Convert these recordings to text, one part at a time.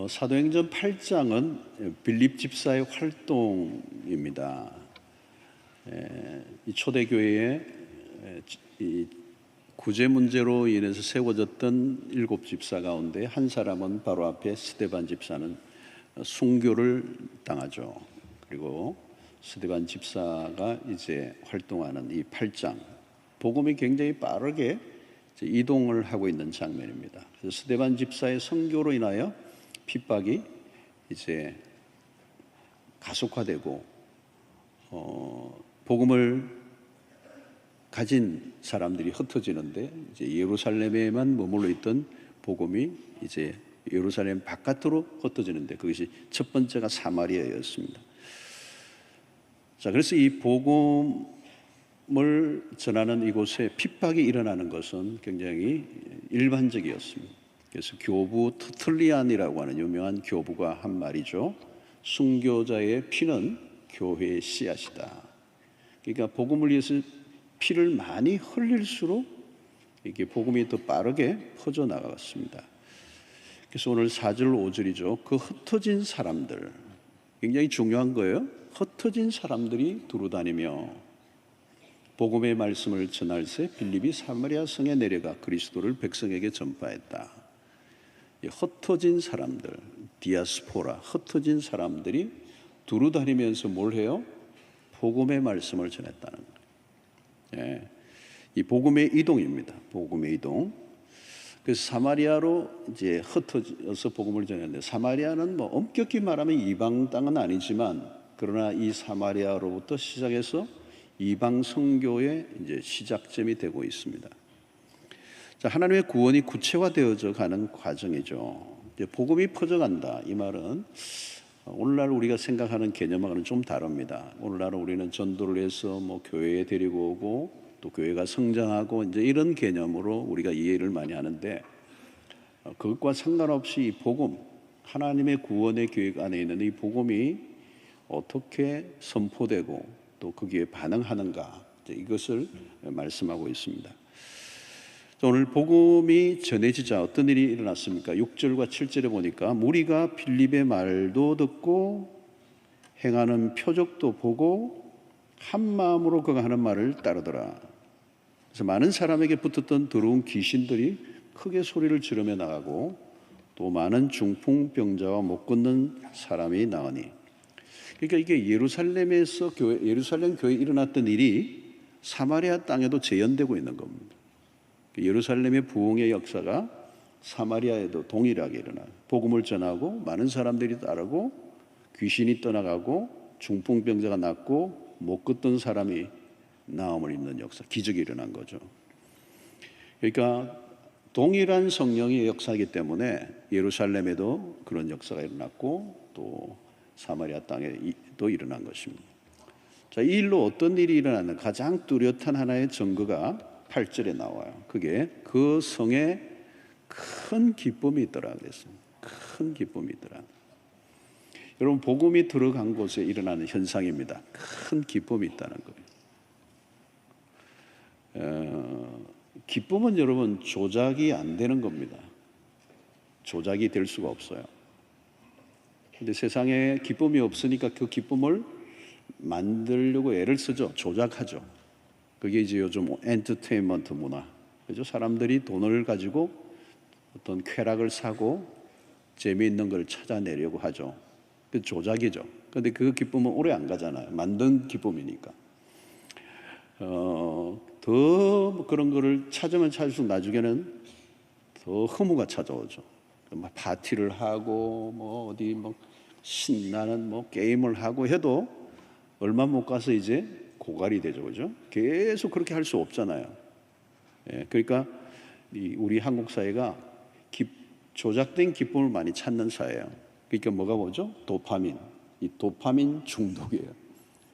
사도행전 8장은 빌립 집사의 활동입니다. 이 초대교회에 이 구제 문제로 인해서 세워졌던 7 집사 가운데 한 사람은 바로 앞에 스데반 집사는 순교를 당하죠. 그리고 스데반 집사가 이제 활동하는 이 8장, 복음이 굉장히 빠르게 이동을 하고 있는 장면입니다. 그래서 스데반 집사의 선교로 인하여 핍박이 이제 가속화되고 복음을 가진 사람들이 흩어지는데 이제 예루살렘에만 머물러 있던 복음이 이제 예루살렘 바깥으로 흩어지는데 그것이 첫 번째가 사마리아였습니다. 자, 그래서 이 복음을 전하는 이곳에 핍박이 일어나는 것은 굉장히 일반적이었습니다. 그래서 교부 터툴리안이라고 하는 유명한 교부가 한 말이죠. 순교자의 피는 교회의 씨앗이다. 그러니까 복음을 위해서 피를 많이 흘릴수록 이게 복음이 더 빠르게 퍼져나갔습니다. 그래서 오늘 4절 5절이죠. 그 흩어진 사람들, 굉장히 중요한 거예요. 흩어진 사람들이 두루다니며 복음의 말씀을 전할새 빌립이 사마리아 성에 내려가 그리스도를 백성에게 전파했다. 흩어진 사람들, 디아스포라, 흩어진 사람들이 두루다니면서 뭘 해요? 복음의 말씀을 전했다는 거예요. 이 복음의 이동입니다. 복음의 이동. 그래서 사마리아로 이제 흩어져서 복음을 전했는데, 사마리아는 뭐 엄격히 말하면 이방 땅은 아니지만, 그러나 이 사마리아로부터 시작해서 이방 선교의 이제 시작점이 되고 있습니다. 자, 하나님의 구원이 구체화되어져 가는 과정이죠. 이제 복음이 퍼져간다. 이 말은 오늘날 우리가 생각하는 개념하고는 좀 다릅니다. 오늘날은 우리는 전도를 해서 뭐 교회에 데리고 오고 또 교회가 성장하고 이제 이런 개념으로 우리가 이해를 많이 하는데, 그것과 상관없이 이 복음, 하나님의 구원의 계획 안에 있는 이 복음이 어떻게 선포되고 또 거기에 반응하는가, 이것을 말씀하고 있습니다. 오늘 복음이 전해지자 어떤 일이 일어났습니까? 6절과 7절에 보니까 무리가 빌립의 말도 듣고 행하는 표적도 보고 한 마음으로 그가 하는 말을 따르더라. 그래서 많은 사람에게 붙었던 더러운 귀신들이 크게 소리를 지르며 나가고 또 많은 중풍병자와 못 걷는 사람이 나으니, 그러니까 이게 예루살렘에서 예루살렘 교회에 일어났던 일이 사마리아 땅에도 재현되고 있는 겁니다. 예루살렘의 부흥의 역사가 사마리아에도 동일하게 일어나요. 복음을 전하고 많은 사람들이 따르고 귀신이 떠나가고 중풍병자가 낫고 못 걷던 사람이 나음을 입는 역사, 기적이 일어난 거죠. 그러니까 동일한 성령의 역사이기 때문에 예루살렘에도 그런 역사가 일어났고 또 사마리아 땅에도 일어난 것입니다. 자, 이 일로 어떤 일이 일어나는 가장 뚜렷한 하나의 증거가 8절에 나와요. 그게 그 성에 큰 기쁨이 있더라 그랬습니다. 큰 기쁨이 있더라. 여러분, 복음이 들어간 곳에 일어나는 현상입니다. 큰 기쁨이 있다는 거예요. 기쁨은 여러분 조작이 안 되는 겁니다. 조작이 될 수가 없어요. 근데 세상에 기쁨이 없으니까 그 기쁨을 만들려고 애를 쓰죠. 조작하죠. 그게 이제 요즘 엔터테인먼트 문화, 그죠? 사람들이 돈을 가지고 어떤 쾌락을 사고 재미있는 걸 찾아내려고 하죠. 그 조작이죠. 그런데 그 기쁨은 오래 안 가잖아요. 만든 기쁨이니까. 더 그런 거를 찾으면 찾을수록 나중에는 더 허무가 찾아오죠. 막 파티를 하고 뭐 어디 뭐 신나는 뭐 게임을 하고 해도 얼마 못 가서 이제 고갈이 되죠, 그죠? 계속 그렇게 할 수 없잖아요. 그러니까 우리 한국 사회가 조작된 기쁨을 많이 찾는 사회예요. 그러니까 뭐가 뭐죠? 도파민. 이 도파민 중독이에요.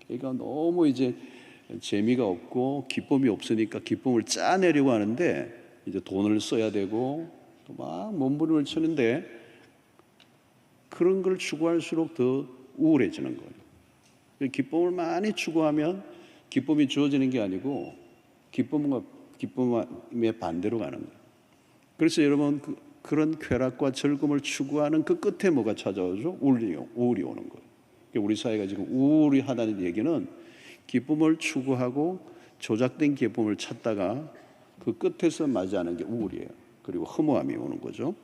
그러니까 너무 이제 재미가 없고 기쁨이 없으니까 기쁨을 짜내려고 하는데 이제 돈을 써야 되고 또 막 몸부림을 치는데 그런 걸 추구할수록 더 우울해지는 거예요. 기쁨을 많이 추구하면 기쁨이 주어지는 게 아니고 기쁨의 반대로 가는 거예요. 그래서 여러분 그런 쾌락과 즐거움을 추구하는 그 끝에 뭐가 찾아오죠? 우울이 오는 거예요. 우리 사회가 지금 우울하다는 얘기는 기쁨을 추구하고 조작된 기쁨을 찾다가 그 끝에서 맞이하는 게 우울이에요. 그리고 허무함이 오는 거죠.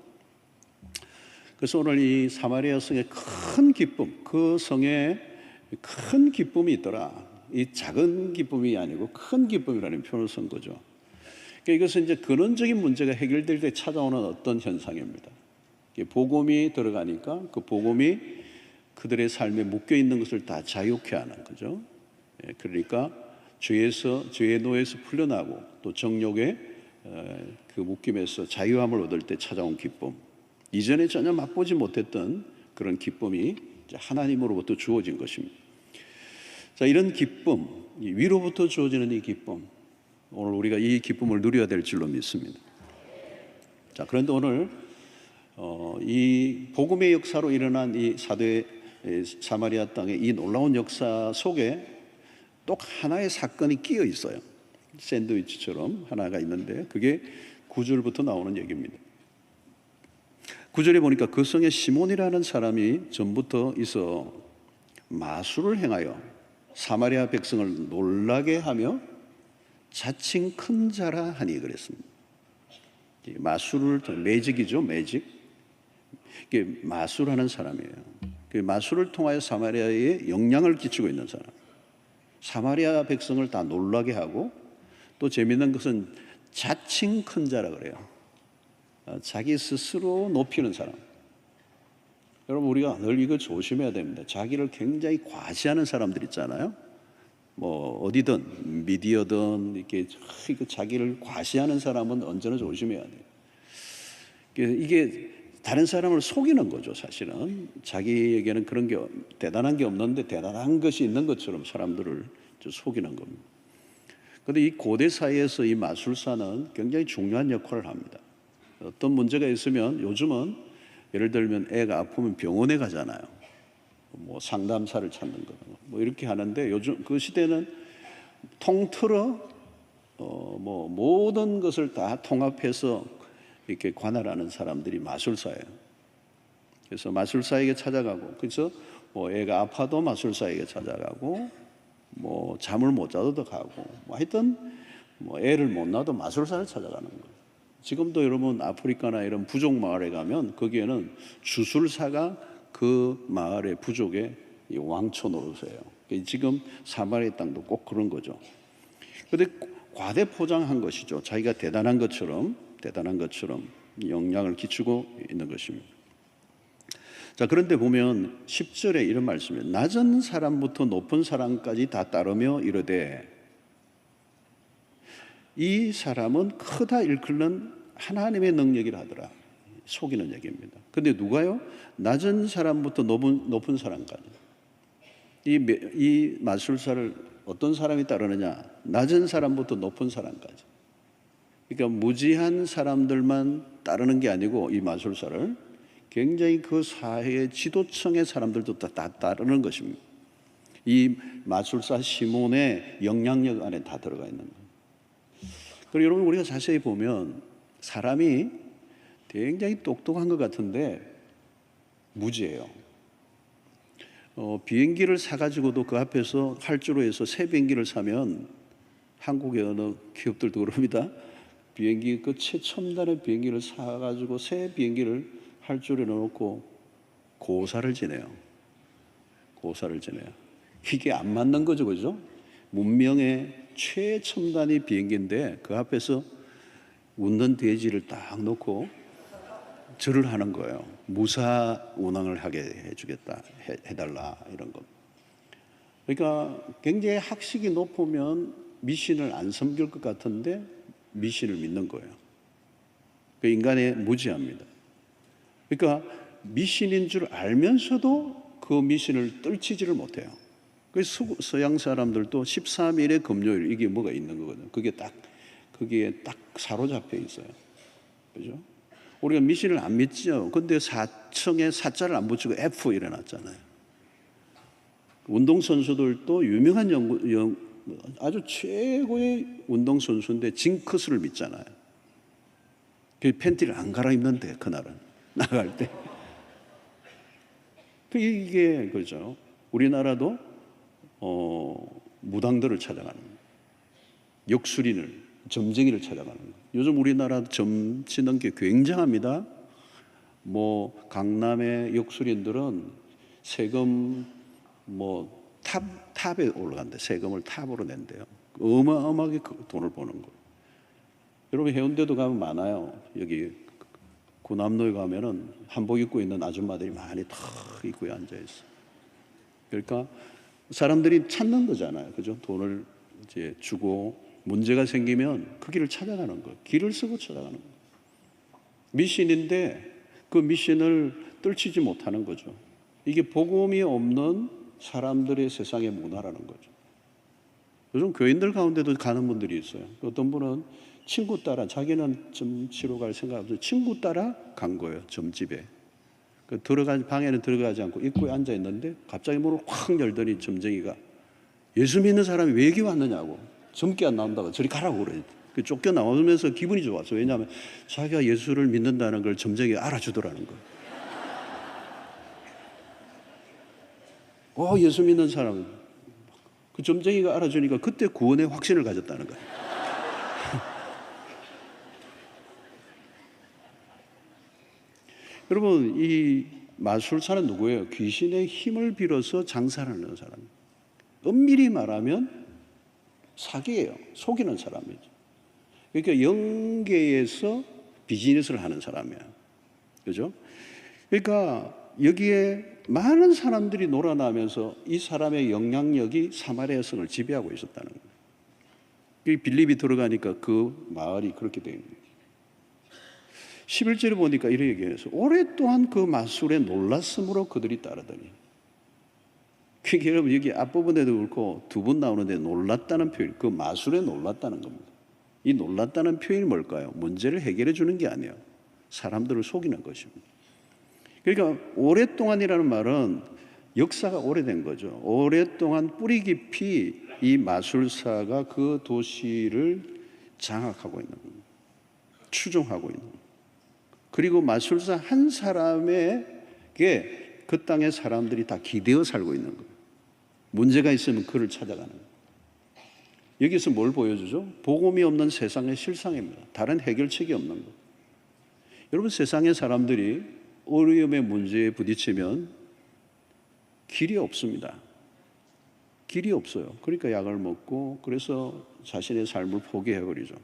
그래서 오늘 이 사마리아 성의 큰 기쁨, 그 성에 큰 기쁨이 있더라. 이 작은 기쁨이 아니고 큰 기쁨이라는 표현을 쓴 거죠. 그러니까 이것은 이제 근원적인 문제가 해결될 때 찾아오는 어떤 현상입니다. 복음이 들어가니까 그 복음이 그들의 삶에 묶여 있는 것을 다 자유케 하는 거죠. 그러니까 죄의 노예에서 풀려나고 또 정욕의 그 묶임에서 자유함을 얻을 때 찾아온 기쁨, 이전에 전혀 맛보지 못했던 그런 기쁨이 하나님으로부터 주어진 것입니다. 자, 이런 기쁨, 위로부터 주어지는 이 기쁨, 오늘 우리가 이 기쁨을 누려야 될 줄로 믿습니다. 자, 그런데 오늘 이 복음의 역사로 일어난 이 사마리아 땅의 이 놀라운 역사 속에 또 하나의 사건이 끼어 있어요. 샌드위치처럼 하나가 있는데 그게 9절부터 나오는 얘기입니다. 9절에 보니까 그 성에 시몬이라는 사람이 전부터 있어 마술을 행하여 사마리아 백성을 놀라게 하며 자칭 큰 자라 하니 그랬습니다. 마술을, 매직이죠, 매직. 이게 마술하는 사람이에요. 그 마술을 통하여 사마리아에 영향을 끼치고 있는 사람. 사마리아 백성을 다 놀라게 하고 또 재미있는 것은 자칭 큰 자라 그래요. 자기 스스로 높이는 사람. 여러분, 우리가 늘 이거 조심해야 됩니다. 자기를 굉장히 과시하는 사람들 있잖아요. 뭐 어디든 미디어든 이렇게 자기를 과시하는 사람은 언제나 조심해야 돼요. 이게 다른 사람을 속이는 거죠. 사실은 자기에게는 그런 게 대단한 게 없는데 대단한 것이 있는 것처럼 사람들을 속이는 겁니다. 그런데 이 고대 사회에서 이 마술사는 굉장히 중요한 역할을 합니다. 어떤 문제가 있으면 요즘은 예를 들면 애가 아프면 병원에 가잖아요. 뭐 상담사를 찾는 거, 뭐 이렇게 하는데 요즘 그 시대는 통틀어 뭐 모든 것을 다 통합해서 이렇게 관할하는 사람들이 마술사예요. 그래서 마술사에게 찾아가고, 그래서 뭐 애가 아파도 마술사에게 찾아가고, 뭐 잠을 못 자도 가고, 뭐 하여튼 뭐 애를 못 낳아도 마술사를 찾아가는 거예요. 지금도 여러분 아프리카나 이런 부족 마을에 가면 거기에는 주술사가 그 마을의 부족의 왕초 노릇이에요. 지금 사마리아 땅도 꼭 그런 거죠. 그런데 과대 포장한 것이죠. 자기가 대단한 것처럼 영향을 끼치고 있는 것입니다. 자, 그런데 보면 10절에 이런 말씀이에요. 낮은 사람부터 높은 사람까지 다 따르며 이르되, 이 사람은 크다 일컫는 하나님의 능력이라 하더라. 속이는 얘기입니다. 근데 누가요? 낮은 사람부터 높은 사람까지. 이 마술사를 어떤 사람이 따르느냐? 낮은 사람부터 높은 사람까지. 그러니까 무지한 사람들만 따르는 게 아니고 이 마술사를 굉장히 그 사회의 지도층의 사람들도 다 따르는 것입니다. 이 마술사 시몬의 영향력 안에 다 들어가 있는 거예요. 그리고 여러분, 우리가 자세히 보면 사람이 굉장히 똑똑한 것 같은데 무지해요. 비행기를 사가지고도 그 앞에서 활주로 해서 새 비행기를 사면, 한국의 어느 기업들도 그럽니다. 비행기 그 최첨단의 비행기를 사가지고 새 비행기를 활주로에 넣어놓고 고사를 지내요. 이게 안 맞는 거죠, 그죠? 문명의 최첨단의 비행기인데 그 앞에서 웃는 돼지를 딱 놓고 절을 하는 거예요. 무사 운항을 하게 해주겠다, 해달라, 이런 것. 그러니까 굉장히 학식이 높으면 미신을 안 섬길 것 같은데 미신을 믿는 거예요. 그 인간의 무지합니다. 그러니까 미신인 줄 알면서도 그 미신을 떨치지를 못해요. 그래서 서양 사람들도 13일의 금요일, 이게 뭐가 있는 거거든요. 거기에 딱 사로잡혀 있어요. 그죠? 우리가 미신을 안 믿죠. 근데 4층에 사자를 안 붙이고 F 일어났잖아요. 운동선수들도 유명한 아주 최고의 운동선수인데 징크스를 믿잖아요. 그 팬티를 안 갈아입는데 그날은 나갈 때. 이게 그죠. 우리나라도 무당들을 찾아가는 거예요. 역술인을, 점쟁이를 찾아가는 거예요. 요즘 우리나라 점 치는 게 굉장합니다. 강남의 역술인들은 세금 탑에 올라간대. 세금을 탑으로 낸대요. 어마어마하게 돈을 버는 거예요. 여러분 해운대도 가면 많아요. 여기 구남로에 가면은 한복 입고 있는 아줌마들이 많이 탁 입고 앉아 있어. 그러니까 사람들이 찾는 거잖아요. 그죠? 돈을 이제 주고 문제가 생기면 그 길을 찾아가는 거예요. 길을 쓰고 찾아가는 거예요. 미신인데 그 미신을 떨치지 못하는 거죠. 이게 복음이 없는 사람들의 세상의 문화라는 거죠. 요즘 교인들 가운데도 가는 분들이 있어요. 어떤 분은 친구 따라, 자기는 점 치러 갈 생각 없어요. 친구 따라 간 거예요. 점집에. 방에는 들어가지 않고 입구에 앉아 있는데 갑자기 문을 확 열더니 점쟁이가 예수 믿는 사람이 왜 여기 왔느냐고, 젊게 안 나온다고 저리 가라고 그래. 쫓겨 나오면서 기분이 좋았어. 왜냐하면 자기가 예수를 믿는다는 걸 점쟁이가 알아주더라는 거예요. 예수 믿는 사람. 그 점쟁이가 알아주니까 그때 구원의 확신을 가졌다는 거예요. 여러분, 이 마술사는 누구예요? 귀신의 힘을 빌어서 장사를 하는 사람. 엄밀히 말하면 사기예요. 속이는 사람이죠. 그러니까 영계에서 비즈니스를 하는 사람이야. 그죠? 그러니까 여기에 많은 사람들이 놀아나면서 이 사람의 영향력이 사마리아 성을 지배하고 있었다는 거예요. 빌립이 들어가니까 그 마을이 그렇게 되는 거예요. 11절에 보니까 이렇게 얘기해서 오랫동안 그 마술에 놀랐으므로 그들이 따르더니. 그게 여러분 여기 앞부분에도 그렇고 두 번 나오는데 놀랐다는 표현, 그 마술에 놀랐다는 겁니다. 이 놀랐다는 표현이 뭘까요? 문제를 해결해 주는 게 아니에요. 사람들을 속이는 것입니다. 그러니까 오랫동안이라는 말은 역사가 오래된 거죠. 오랫동안 뿌리 깊이 이 마술사가 그 도시를 장악하고 있는 겁니다. 추종하고 있는 겁니다. 그리고 마술사 한 사람에게 그 땅의 사람들이 다 기대어 살고 있는 거예요. 문제가 있으면 그를 찾아가는 거예요. 여기서 뭘 보여주죠? 복음이 없는 세상의 실상입니다. 다른 해결책이 없는 거예요. 여러분, 세상의 사람들이 어려움의 문제에 부딪히면 길이 없습니다. 길이 없어요. 그러니까 약을 먹고 그래서 자신의 삶을 포기해버리죠.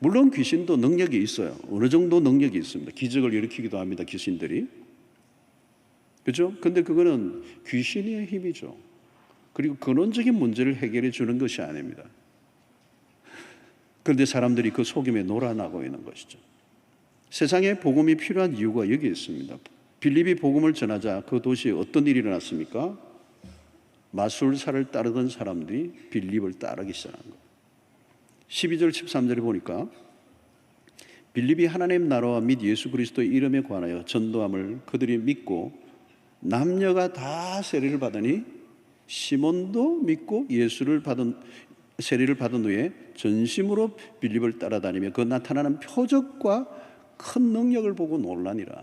물론 귀신도 능력이 있어요. 어느 정도 능력이 있습니다. 기적을 일으키기도 합니다. 귀신들이. 그렇죠? 근데 그거는 귀신의 힘이죠. 그리고 근원적인 문제를 해결해 주는 것이 아닙니다. 그런데 사람들이 그 속임에 놀아나고 있는 것이죠. 세상에 복음이 필요한 이유가 여기 있습니다. 빌립이 복음을 전하자 그 도시에 어떤 일이 일어났습니까? 마술사를 따르던 사람들이 빌립을 따르기 시작한 거예요. 12절 13절에 보니까 빌립이 하나님 나라와 및 예수 그리스도의 이름에 관하여 전도함을 그들이 믿고 남녀가 다 세례를 받으니 시몬도 믿고 세례를 받은 후에 전심으로 빌립을 따라다니며 그 나타나는 표적과 큰 능력을 보고 놀라니라.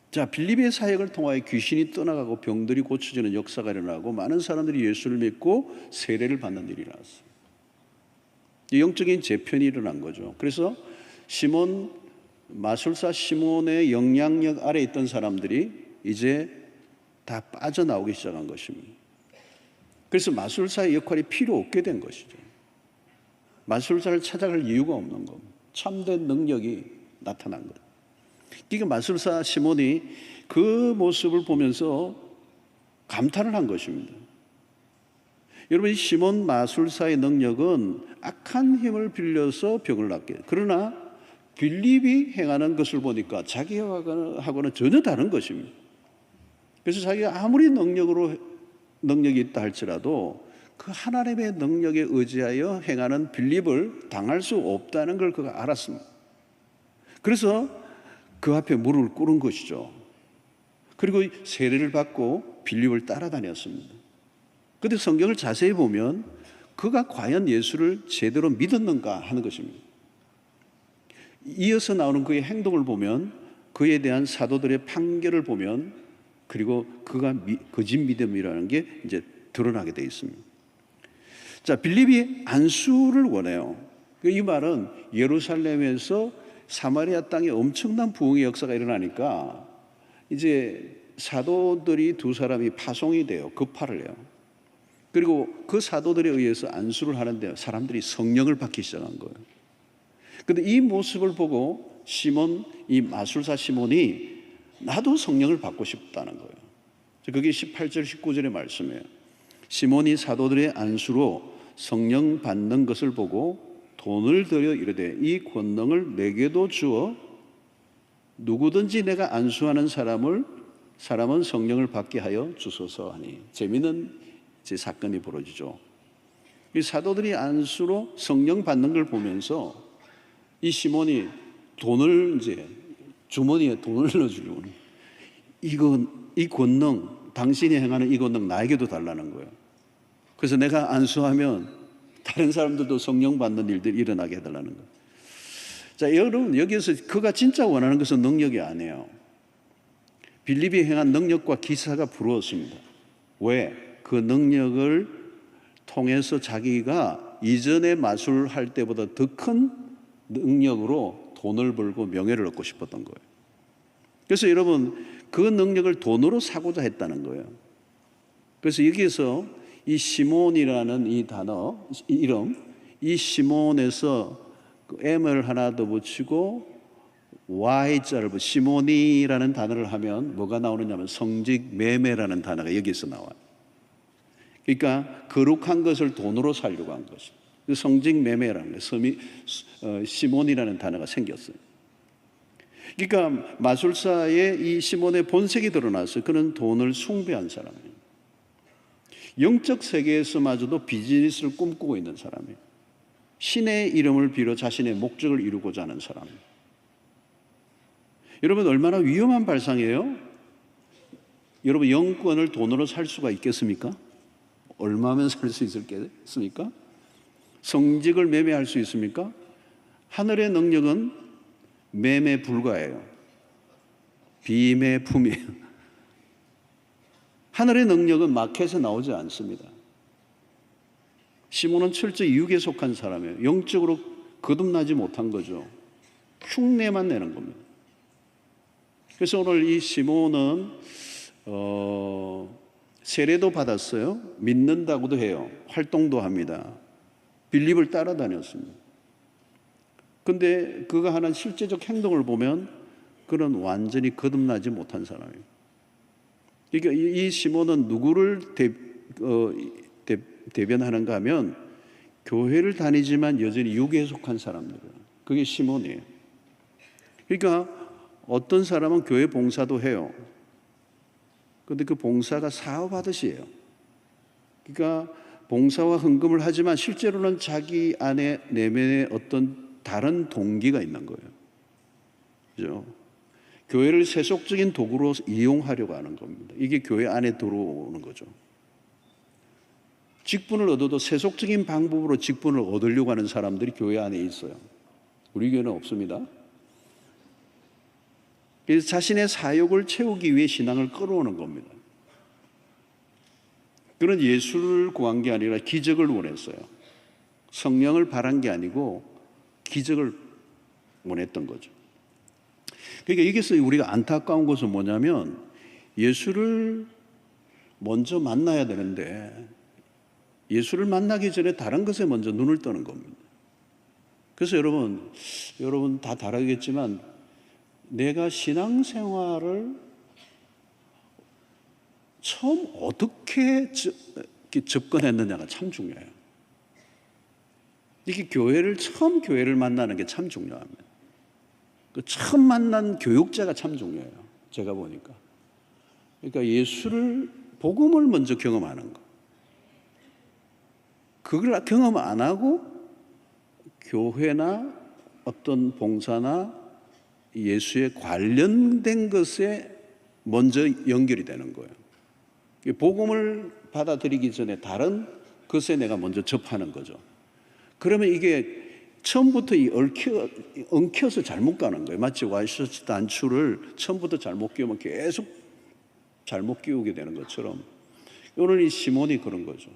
자, 빌립의 사역을 통하여 귀신이 떠나가고 병들이 고쳐지는 역사가 일어나고 많은 사람들이 예수를 믿고 세례를 받는 일이 일어났어요. 영적인 재편이 일어난 거죠. 그래서 마술사 시몬의 영향력 아래 있던 사람들이 이제 다 빠져나오기 시작한 것입니다. 그래서 마술사의 역할이 필요 없게 된 것이죠. 마술사를 찾아갈 이유가 없는 겁니다. 참된 능력이 나타난 거예요. 그러니까 마술사 시몬이 그 모습을 보면서 감탄을 한 것입니다. 여러분, 이 시몬 마술사의 능력은 악한 힘을 빌려서 병을 낫게 해요. 그러나 빌립이 행하는 것을 보니까 자기하고는 전혀 다른 것입니다. 그래서 자기가 아무리 능력이 있다 할지라도 그 하나님의 능력에 의지하여 행하는 빌립을 당할 수 없다는 걸 그가 알았습니다. 그래서 그 앞에 무릎을 꿇은 것이죠. 그리고 세례를 받고 빌립을 따라다녔습니다. 그런데 성경을 자세히 보면 그가 과연 예수를 제대로 믿었는가 하는 것입니다. 이어서 나오는 그의 행동을 보면, 그에 대한 사도들의 판결을 보면, 그리고 그가 거짓 믿음이라는 게 이제 드러나게 되어 있습니다. 자, 빌립이 안수를 원해요. 이 말은 예루살렘에서 사마리아 땅에 엄청난 부흥의 역사가 일어나니까 이제 사도들이 두 사람이 파송이 돼요. 급파를 해요. 그리고 그 사도들에 의해서 안수를 하는데 사람들이 성령을 받기 시작한 거예요. 그런데 이 모습을 보고 시몬, 이 마술사 시몬이 나도 성령을 받고 싶다는 거예요. 그게 18절 19절의 말씀이에요. 시몬이 사도들의 안수로 성령 받는 것을 보고 돈을 들여 이르되 이 권능을 내게도 주어 누구든지 내가 안수하는 사람은 성령을 받게 하여 주소서 하니. 재미있는 사건이 벌어지죠. 이 사도들이 안수로 성령 받는 걸 보면서 이 시몬이 돈을 이제 주머니에 돈을 넣어주려고, 이 권능, 당신이 행하는 이 권능 나에게도 달라는 거예요. 그래서 내가 안수하면 다른 사람들도 성령 받는 일들이 일어나게 해달라는 거예요. 자, 여러분, 여기에서 그가 진짜 원하는 것은 능력이 아니에요. 빌립이 행한 능력과 기사가 부러웠습니다. 왜? 그 능력을 통해서 자기가 이전에 마술할 때보다 더 큰 능력으로 돈을 벌고 명예를 얻고 싶었던 거예요. 그래서 여러분, 그 능력을 돈으로 사고자 했다는 거예요. 그래서 여기에서 이 시몬이라는 이 단어, 이름, 이 시몬에서 그 M을 하나 더 붙이고 Y자를 붙이고 시몬이라는 단어를 하면 뭐가 나오느냐면 성직 매매라는 단어가 여기서 나와요. 그러니까 거룩한 것을 돈으로 살려고 한 것이. 성직 매매라는 거예요. 시몬이라는 단어가 생겼어요. 그러니까 마술사의 이 시몬의 본색이 드러났어요. 그는 돈을 숭배한 사람이에요. 영적 세계에서마저도 비즈니스를 꿈꾸고 있는 사람이에요. 신의 이름을 빌어 자신의 목적을 이루고자 하는 사람이에요. 여러분, 얼마나 위험한 발상이에요? 여러분, 영권을 돈으로 살 수가 있겠습니까? 얼마면 살 수 있겠습니까? 성직을 매매할 수 있습니까? 하늘의 능력은 매매 불가예요. 비매품이에요. 하늘의 능력은 마켓에 나오지 않습니다. 시몬은 철저히 육에 속한 사람이에요. 영적으로 거듭나지 못한 거죠. 흉내만 내는 겁니다. 그래서 오늘 이 시몬은 세례도 받았어요. 믿는다고도 해요. 활동도 합니다. 빌립을 따라다녔습니다. 근데 그가 하는 실제적 행동을 보면 그는 완전히 거듭나지 못한 사람이에요. 그러니까 이 시몬은 누구를 대변하는가 하면 교회를 다니지만 여전히 육에 속한 사람들, 그게 시몬이에요. 그러니까 어떤 사람은 교회 봉사도 해요. 그런데 그 봉사가 사업하듯이 해요. 그러니까 봉사와 헌금을 하지만 실제로는 자기 안에 내면에 어떤 다른 동기가 있는 거예요. 그죠? 교회를 세속적인 도구로 이용하려고 하는 겁니다. 이게 교회 안에 들어오는 거죠. 직분을 얻어도 세속적인 방법으로 직분을 얻으려고 하는 사람들이 교회 안에 있어요. 우리 교회는 없습니다. 그래서 자신의 사욕을 채우기 위해 신앙을 끌어오는 겁니다. 그런 예수를 구한 게 아니라 기적을 원했어요. 성령을 바란 게 아니고 기적을 원했던 거죠. 그러니까 여기서 우리가 안타까운 것은 뭐냐면 예수를 먼저 만나야 되는데 예수를 만나기 전에 다른 것에 먼저 눈을 뜨는 겁니다. 그래서 여러분 다 다르겠지만 내가 신앙생활을 처음 어떻게 접근했느냐가 참 중요해요. 이게 처음 교회를 만나는 게 참 중요합니다. 그 처음 만난 교육자가 참 중요해요. 제가 보니까. 그러니까 복음을 먼저 경험하는 거. 그걸 경험 안 하고 교회나 어떤 봉사나 예수에 관련된 것에 먼저 연결이 되는 거예요. 복음을 받아들이기 전에 다른 것에 내가 먼저 접하는 거죠. 그러면 이게 처음부터 엉켜서 잘못 가는 거예요. 마치 와이셔츠 단추를 처음부터 잘못 끼우면 계속 잘못 끼우게 되는 것처럼 오늘 이 시몬이 그런 거죠.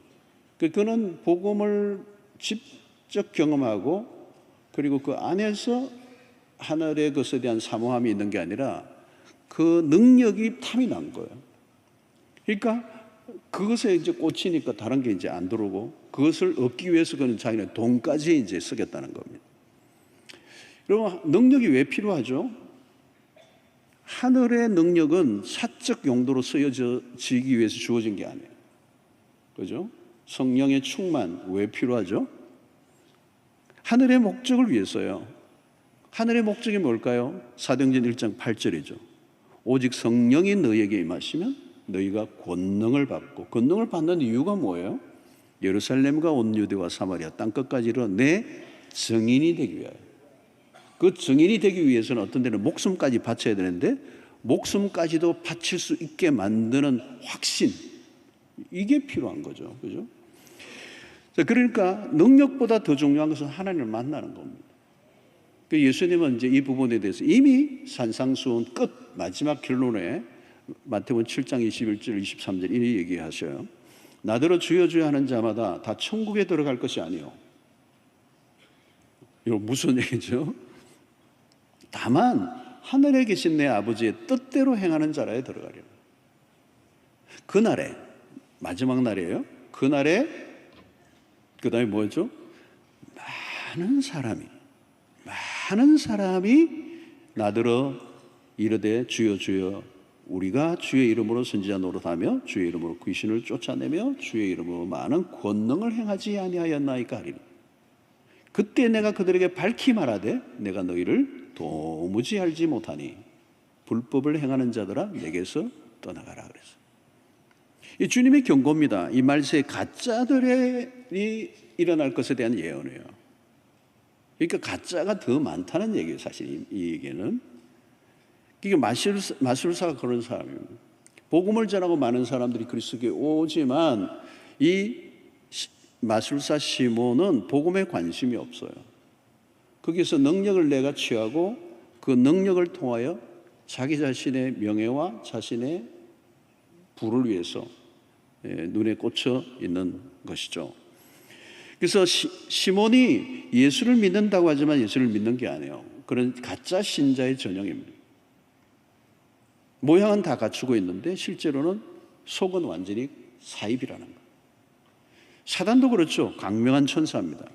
그는 복음을 직접 경험하고 그리고 그 안에서 하늘의 것에 대한 사모함이 있는 게 아니라 그 능력이 탐이 난 거예요. 그러니까 그것에 이제 꽂히니까 다른 게 이제 안 들어오고 그것을 얻기 위해서 그는 자기는 돈까지 이제 쓰겠다는 겁니다. 그럼 능력이 왜 필요하죠? 하늘의 능력은 사적 용도로 쓰여지기 위해서 주어진 게 아니에요. 그죠? 성령의 충만 왜 필요하죠? 하늘의 목적을 위해서요. 하늘의 목적이 뭘까요? 사도행전 1장 8절이죠. 오직 성령이 너희에게 임하시면 너희가 권능을 받고, 권능을 받는 이유가 뭐예요? 예루살렘과 온 유대와 사마리아 땅끝까지 이르러 내 증인이 되기 위하여. 그 증인이 되기 위해서는 어떤 데는 목숨까지 바쳐야 되는데 목숨까지도 바칠 수 있게 만드는 확신, 이게 필요한 거죠. 그죠? 그러니까 능력보다 더 중요한 것은 하나님을 만나는 겁니다. 예수님은 이제 이 부분에 대해서 이미 산상수훈 끝 마지막 결론에 마태복음 7장 21절 23절 이렇게 얘기하셔요. 나더러 주여 주여 하는 자마다 다 천국에 들어갈 것이 아니요. 이거 무슨 얘기죠? 다만 하늘에 계신 내 아버지의 뜻대로 행하는 자라에 들어가리라. 그날에, 마지막 날이에요. 그날에 그 다음에 뭐죠? 많은 사람이 나더러 이르되 주여 주여 우리가 주의 이름으로 선지자 노릇하며 주의 이름으로 귀신을 쫓아내며 주의 이름으로 많은 권능을 행하지 아니하였나이까 하리니 그때 내가 그들에게 밝히 말하되 내가 너희를 도무지 알지 못하니 불법을 행하는 자들아 내게서 떠나가라 그래서 이 주님의 경고입니다. 이 말세에 가짜들이 일어날 것에 대한 예언이에요. 그러니까 가짜가 더 많다는 얘기예요. 사실 이 얘기는 이게 마술사가 그런 사람입니다. 복음을 전하고 많은 사람들이 그리스도께 오지만 이 마술사 시몬은 복음에 관심이 없어요. 거기서 능력을 내가 취하고 그 능력을 통하여 자기 자신의 명예와 자신의 부를 위해서 눈에 꽂혀 있는 것이죠. 그래서 시몬이 예수를 믿는다고 하지만 예수를 믿는 게 아니에요. 그런 가짜 신자의 전형입니다. 모양은 다 갖추고 있는데 실제로는 속은 완전히 사입이라는 거예요. 사단도 그렇죠. 강명한 천사입니다.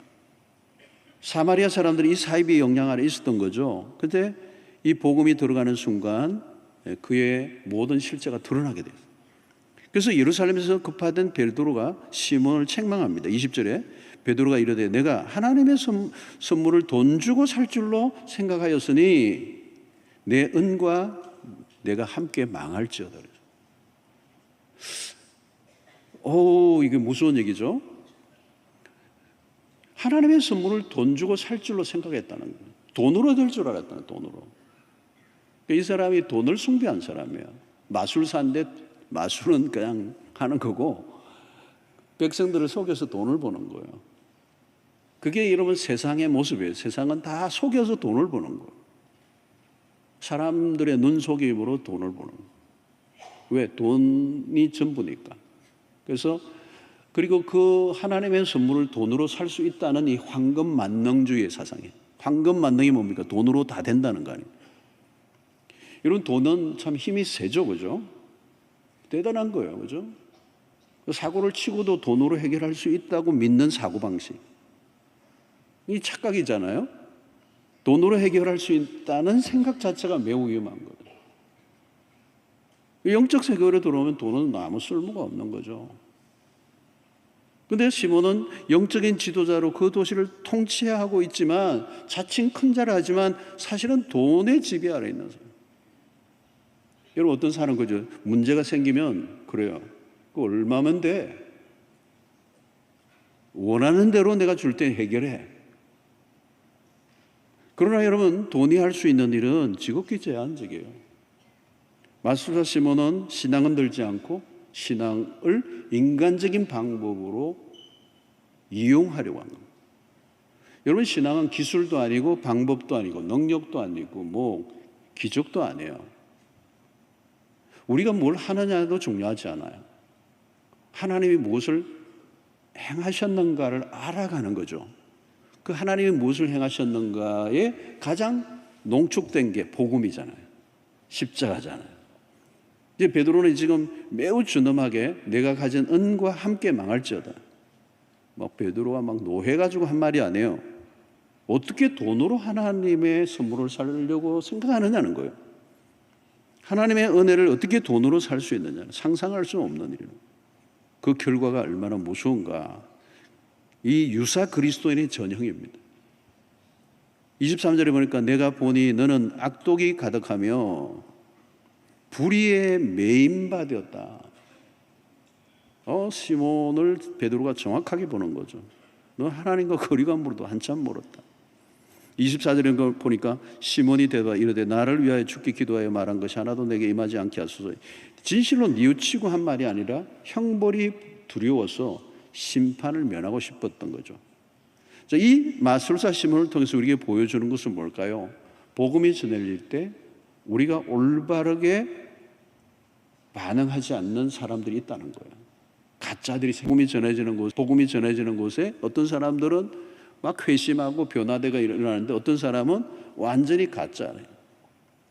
사마리아 사람들이 이 사입의 영향 아래 있었던 거죠. 그런데 이 복음이 들어가는 순간 그의 모든 실체가 드러나게 돼요. 그래서 예루살렘에서 급하던 베드로가 시몬을 책망합니다. 20절에 베드로가 이르되 내가 하나님의 선물을 돈 주고 살 줄로 생각하였으니 내 은과 내가 함께 망할지어다. 이게 무서운 얘기죠. 하나님의 선물을 돈 주고 살 줄로 생각했다는 거예요. 돈으로 될 줄 알았다는 거예요. 돈으로. 이 사람이 돈을 숭배한 사람이에요. 마술사인데 마술은 그냥 하는 거고 백성들을 속여서 돈을 버는 거예요. 그게 여러분 세상의 모습이에요. 세상은 다 속여서 돈을 버는 거예요. 사람들의 눈속임으로 돈을 버는 거예요. 왜? 돈이 전부니까. 그래서 그리고 그 하나님의 선물을 돈으로 살 수 있다는 이 황금 만능주의의 사상이에요. 황금 만능이 뭡니까? 돈으로 다 된다는 거 아니에요. 여러분 돈은 참 힘이 세죠, 그죠? 대단한 거예요, 그죠? 사고를 치고도 돈으로 해결할 수 있다고 믿는 사고방식. 이 착각이잖아요. 돈으로 해결할 수 있다는 생각 자체가 매우 위험한 거예요. 영적 세계로 들어오면 돈은 아무 쓸모가 없는 거죠. 그런데 시몬은 영적인 지도자로 그 도시를 통치하고 있지만 자칭 큰 자라 하지만 사실은 돈의 지배 아래 있는 사람. 여러분 어떤 사람 거죠? 문제가 생기면 그래요. 그 얼마면 돼? 원하는 대로 내가 줄 때 해결해. 그러나 여러분 돈이 할 수 있는 일은 지극히 제한적이에요. 마술사 시몬은 신앙은 들지 않고 신앙을 인간적인 방법으로 이용하려고 하는 겁니다. 여러분, 신앙은 기술도 아니고 방법도 아니고 능력도 아니고 뭐 기적도 아니에요. 우리가 뭘 하느냐도 중요하지 않아요. 하나님이 무엇을 행하셨는가를 알아가는 거죠. 그 하나님이 무엇을 행하셨는가에 가장 농축된 게 복음이잖아요. 십자가잖아요. 이제 베드로는 지금 매우 준엄하게 내가 가진 은과 함께 망할지어다. 막 베드로가 막 노해가지고 한 말이 아니에요. 어떻게 돈으로 하나님의 선물을 살려고 생각하느냐는 거예요. 하나님의 은혜를 어떻게 돈으로 살 수 있느냐, 상상할 수 없는 일이에요. 그 결과가 얼마나 무서운가. 이 유사 그리스도인의 전형입니다. 23절에 보니까 내가 보니 너는 악독이 가득하며 불의에 매임바 되었다. 시몬을 베드로가 정확하게 보는 거죠. 너 하나님과 거리감으로도 한참 멀었다. 24절에 보니까 시몬이 대답하여 이르되 나를 위하여 죽게 기도하여 말한 것이 하나도 내게 임하지 않게 하소서. 진실로 뉘우치고 한 말이 아니라 형벌이 두려워서 심판을 면하고 싶었던 거죠. 자, 이 마술사 시몬을 통해서 우리에게 보여주는 것은 뭘까요? 복음이 전해질 때 우리가 올바르게 반응하지 않는 사람들이 있다는 거예요. 가짜들이 복음이 전해지는 곳에 어떤 사람들은 막 회심하고 변화대가 일어나는데 어떤 사람은 완전히 가짜예요.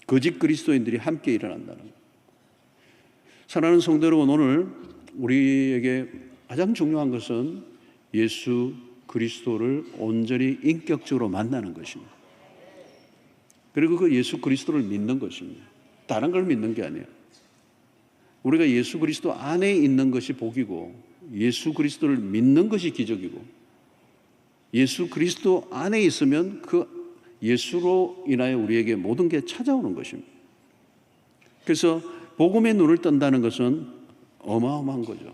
거짓 그리스도인들이 함께 일어난다는 거예요. 사랑하는 성도 여러분, 오늘 우리에게 가장 중요한 것은 예수 그리스도를 온전히 인격적으로 만나는 것입니다. 그리고 그 예수 그리스도를 믿는 것입니다. 다른 걸 믿는 게 아니에요. 우리가 예수 그리스도 안에 있는 것이 복이고 예수 그리스도를 믿는 것이 기적이고 예수 그리스도 안에 있으면 그 예수로 인하여 우리에게 모든 게 찾아오는 것입니다. 그래서 복음의 눈을 뜬다는 것은 어마어마한 거죠.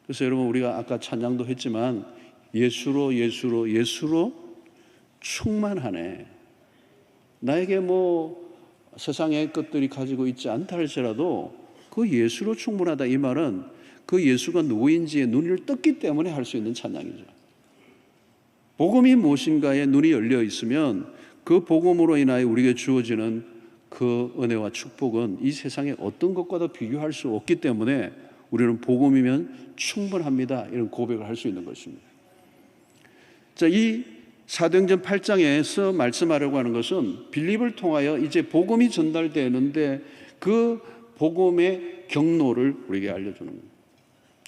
그래서 여러분, 우리가 아까 찬양도 했지만 예수로 충만하네. 나에게 뭐 세상의 것들이 가지고 있지 않다 할지라도 그 예수로 충분하다, 이 말은 그 예수가 누구인지에 눈을 떴기 때문에 할 수 있는 찬양이죠. 복음이 무엇인가에 눈이 열려 있으면 그 복음으로 인하여 우리에게 주어지는 그 은혜와 축복은 이 세상의 어떤 것과도 비교할 수 없기 때문에 우리는 복음이면 충분합니다, 이런 고백을 할 수 있는 것입니다. 자, 이 사도행전 8장에서 말씀하려고 하는 것은 빌립을 통하여 이제 복음이 전달되는데 그 복음의 경로를 우리에게 알려주는 거예요.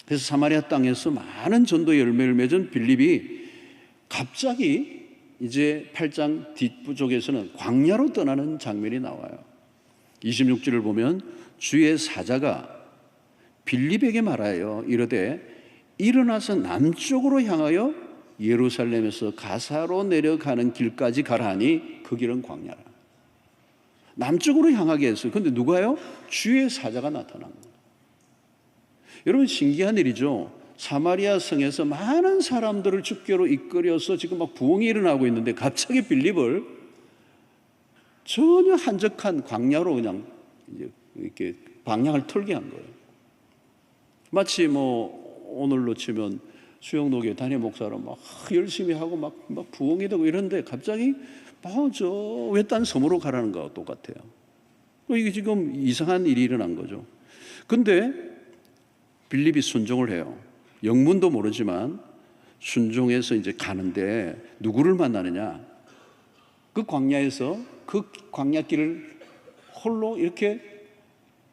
그래서 사마리아 땅에서 많은 전도의 열매를 맺은 빌립이 갑자기 이제 8장 뒷부족에서는 광야로 떠나는 장면이 나와요. 26절을 보면 주의 사자가 빌립에게 말하여 이르되 일어나서 남쪽으로 향하여 예루살렘에서 가사로 내려가는 길까지 가라 하니 그 길은 광야라. 남쪽으로 향하게 했어요. 그런데 누가요? 주의 사자가 나타난 거예요. 여러분, 신기한 일이죠. 사마리아 성에서 많은 사람들을 주께로 이끌어서 지금 막 부흥이 일어나고 있는데 갑자기 빌립을 전혀 한적한 광야로 그냥 이렇게 방향을 틀게 한 거예요. 마치 뭐 오늘로 치면 수영록에 담임 목사로 막 열심히 하고 막 부흥이 되고 이런데 갑자기 저 외딴 섬으로 가라는 거와 똑같아요. 이게 지금 이상한 일이 일어난 거죠. 근데 빌립이 순종을 해요. 영문도 모르지만 순종해서 이제 가는데 누구를 만나느냐? 그 광야에서 그 광야길을 홀로 이렇게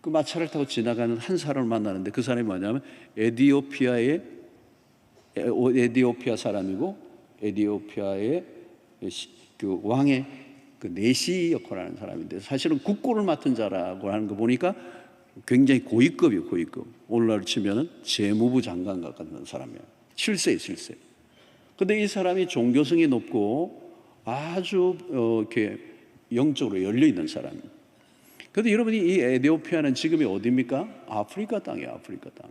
그 마차를 타고 지나가는 한 사람을 만나는데 그 사람이 뭐냐면 에티오피아 사람이고 에티오피아의 그 왕의 그 내시 역할을 하는 사람인데 사실은 국고를 맡은 자라고 하는 거 보니까 굉장히 고위급이에요. 고위급. 오늘날 치면은 재무부 장관 같은 사람이에요. 7세. 근데 이 사람이 종교성이 높고 아주 이렇게 영적으로 열려 있는 사람이에요. 그런데 여러분이 이 에티오피아는 지금이 어디입니까? 아프리카 땅이에요. 아프리카 땅.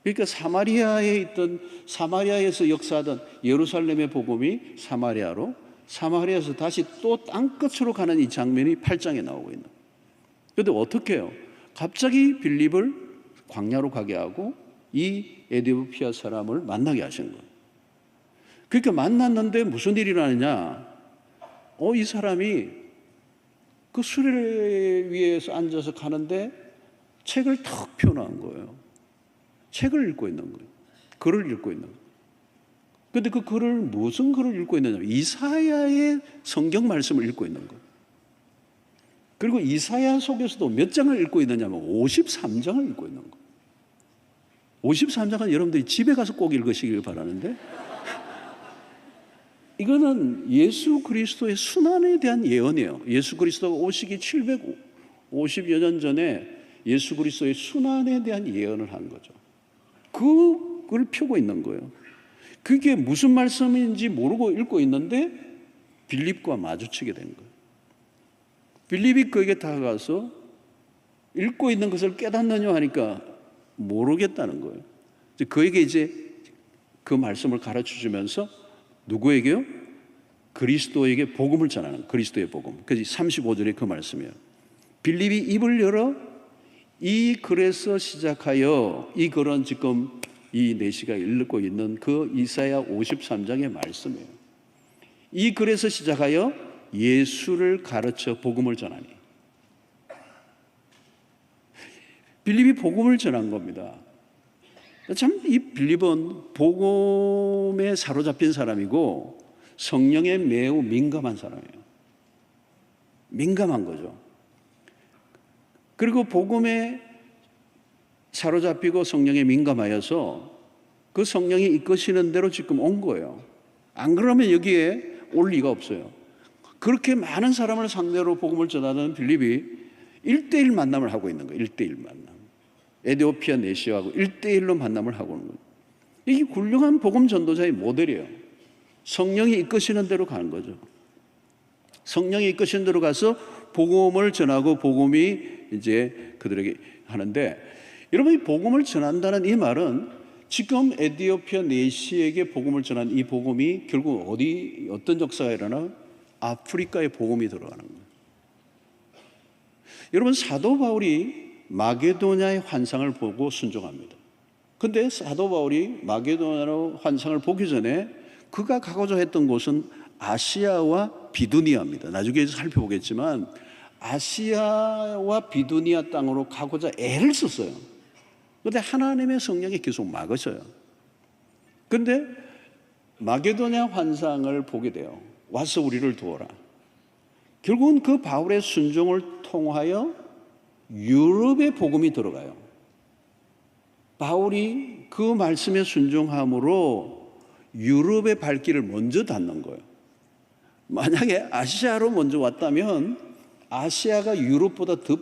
그러니까 사마리아에서 역사하던 예루살렘의 복음이 사마리아에서 다시 또 땅끝으로 가는 이 장면이 8장에 나오고 있는. 그런데 어떻게 해요? 갑자기 빌립을 광야로 가게 하고 이 에티오피아 사람을 만나게 하신 거예요. 그러니까 만났는데 무슨 일이 일어나느냐? 이 사람이 그 수레 위에서 앉아서 가는데 책을 탁 펴놓은 거예요. 책을 읽고 있는 거예요. 글을 읽고 있는 거예요. 근데 그 글을, 무슨 글을 읽고 있느냐? 이사야의 성경 말씀을 읽고 있는 거예요. 그리고 이사야 속에서도 몇 장을 읽고 있느냐면 53장을 읽고 있는 거예요. 53장은 여러분들이 집에 가서 꼭 읽으시길 바라는데, 이거는 예수 그리스도의 순환에 대한 예언이에요. 예수 그리스도가 오시기 750여 년 전에 예수 그리스도의 순환에 대한 예언을 한 거죠. 그걸 펴고 있는 거예요. 그게 무슨 말씀인지 모르고 읽고 있는데 빌립과 마주치게 된 거예요. 빌립이 그에게 다가가서 읽고 있는 것을 깨닫느냐 하니까 모르겠다는 거예요. 그에게 이제 그 말씀을 가르쳐 주면서 누구에게요? 그리스도에게 복음을 전하는, 그리스도의 복음. 그래서 35절에 그 말씀이에요. 빌립이 입을 열어 이 글에서 시작하여, 이 글은 지금 이 내시가 읽고 있는 그 이사야 53장의 말씀이에요. 이 글에서 시작하여 예수를 가르쳐 복음을 전하니. 빌립이 복음을 전한 겁니다. 참 이 빌립은 복음에 사로잡힌 사람이고 성령에 매우 민감한 사람이에요. 민감한 거죠. 그리고 복음에 사로잡히고 성령에 민감하여서 그 성령이 이끄시는 대로 지금 온 거예요. 안 그러면 여기에 올 리가 없어요. 그렇게 많은 사람을 상대로 복음을 전하는 빌립이 1대1 만남을 하고 있는 거예요. 1대1 만남. 에디오피아 내시하고 1대1로 만남을 하고 있는 거예요. 이게 훌륭한 복음 전도자의 모델이에요. 성령이 이끄시는 대로 가는 거죠. 성령이 이끄시는 대로 가서 복음을 전하고 복음이 이제 그들에게 하는데, 여러분, 이 복음을 전한다는 이 말은 지금 에디오피아 내시에게 복음을 전한 이 복음이 결국 어떤 역사가 일어나? 아프리카의 복음이 들어가는 거예요. 여러분, 사도 바울이 마게도냐의 환상을 보고 순종합니다. 근데 사도 바울이 마게도냐의 환상을 보기 전에 그가 가고자 했던 곳은 아시아와 비두니아입니다. 나중에 살펴보겠지만 아시아와 비두니아 땅으로 가고자 애를 썼어요. 그런데 하나님의 성령이 계속 막으셔요. 그런데 마게도냐 환상을 보게 돼요. 와서 우리를 도와라. 결국은 그 바울의 순종을 통하여 유럽의 복음이 들어가요. 바울이 그 말씀에 순종함으로 유럽의 발길을 먼저 닿는 거예요. 만약에 아시아로 먼저 왔다면 아시아가 유럽보다 더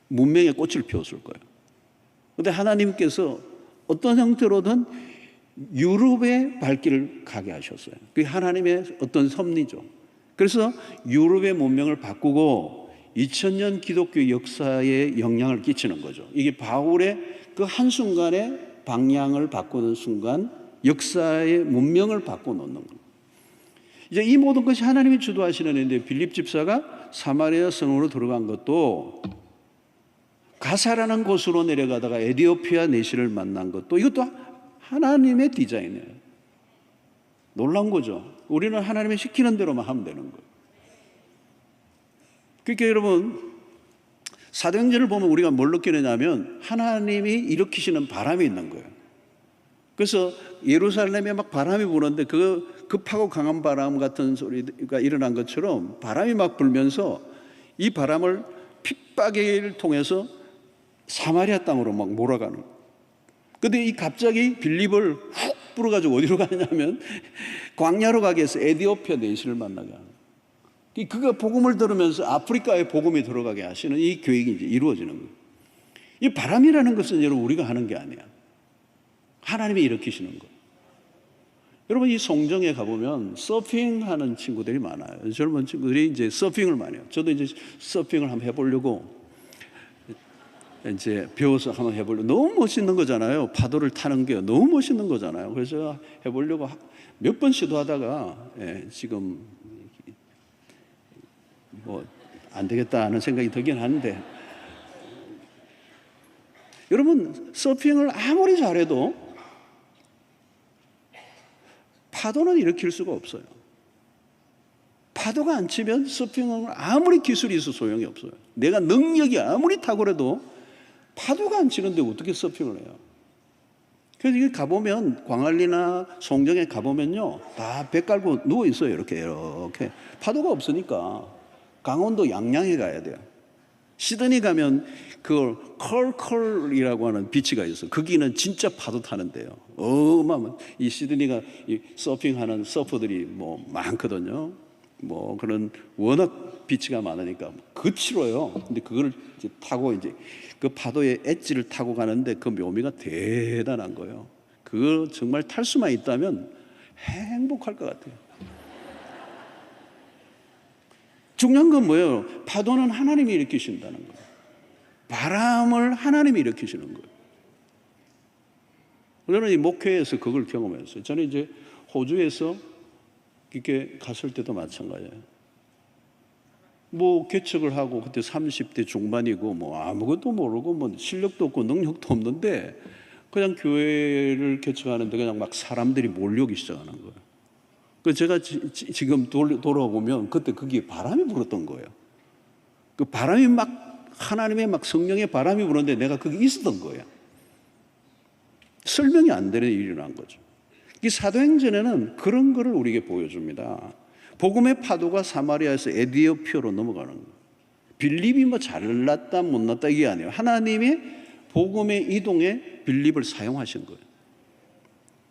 문명의 꽃을 피웠을 거예요. 그런데 하나님께서 어떤 형태로든 유럽의 발길을 가게 하셨어요. 그게 하나님의 어떤 섭리죠. 그래서 유럽의 문명을 바꾸고 2000년 기독교 역사에 영향을 끼치는 거죠. 이게 바울의 그 한순간에 방향을 바꾸는 순간 역사의 문명을 바꿔놓는 겁니다. 이제 이 모든 것이 하나님이 주도하시는 일인데, 빌립 집사가 사마리아 성으로 들어간 것도, 가사라는 곳으로 내려가다가 에디오피아 내시를 만난 것도, 이것도 하나님의 디자인이에요. 놀라운 거죠. 우리는 하나님이 시키는 대로만 하면 되는 거예요. 그러니까 여러분, 사도행전을 보면 우리가 뭘 느끼느냐면 하나님이 일으키시는 바람이 있는 거예요. 그래서 예루살렘에 막 바람이 부는데 그 급하고 강한 바람 같은 소리가 일어난 것처럼 바람이 막 불면서 이 바람을 핍박을 통해서 사마리아 땅으로 막 몰아가는 거예요. 근데 이 갑자기 빌립을 훅 불어가지고 어디로 가냐면 광야로 가게 해서 에디오피아 내시를 만나게 하는 거예요. 그가 복음을 들으면서 아프리카에 복음이 들어가게 하시는 이 계획이 이제 이루어지는 거예요. 이 바람이라는 것은 여러분 우리가 하는 게 아니야. 하나님이 일으키시는 거예요. 여러분, 이 송정에 가보면 서핑하는 친구들이 많아요. 젊은 친구들이 이제 서핑을 많이 해요. 저도 이제 서핑을 한번 해보려고 이제 배워서 한번 해보려고. 너무 멋있는 거잖아요. 파도를 타는 게 너무 멋있는 거잖아요. 그래서 해보려고 몇 번 시도하다가 지금 뭐 안 되겠다 하는 생각이 들긴 하는데, 여러분, 서핑을 아무리 잘해도 파도는 일으킬 수가 없어요. 파도가 안 치면 서핑은 아무리 기술이 있어 소용이 없어요. 내가 능력이 아무리 탁월해도 파도가 안 치는데 어떻게 서핑을 해요? 그래서 이게 가보면 광안리나 송정에 가보면요, 다 배 깔고 누워 있어요. 이렇게 파도가 없으니까 강원도 양양에 가야 돼요. 시드니 가면 그걸 컬컬이라고 하는 비치가 있어요. 거기는 진짜 파도 타는데요. 어마어마한 이 시드니가 이 서핑하는 서퍼들이 뭐 많거든요. 뭐 그런 워낙 비치가 많으니까 거칠어요. 근데 그걸 이제 타고 이제 그 파도의 엣지를 타고 가는데 그 묘미가 대단한 거예요. 그걸 정말 탈 수만 있다면 행복할 것 같아요. 중요한 건 뭐예요? 파도는 하나님이 일으키신다는 거예요. 바람을 하나님이 일으키시는 거예요. 저는 이 목회에서 그걸 경험했어요. 저는 이제 호주에서 이렇게 갔을 때도 마찬가지예요. 뭐 개척을 하고 그때 30대 중반이고 뭐 아무것도 모르고 뭐 실력도 없고 능력도 없는데 그냥 교회를 개척하는데 그냥 막 사람들이 몰려오기 시작하는 거예요. 그 제가 지금 돌아보면 그때 거기에 바람이 불었던 거예요. 그 바람이 막 하나님의 막 성령의 바람이 부는데 내가 거기 있었던 거예요. 설명이 안 되는 일이 일어난 거죠. 이 사도행전에는 그런 거를 우리에게 보여줍니다. 복음의 파도가 사마리아에서 에디오피아로 넘어가는 거예요. 빌립이 뭐 잘났다 못났다 이게 아니에요. 하나님의 복음의 이동에 빌립을 사용하신 거예요.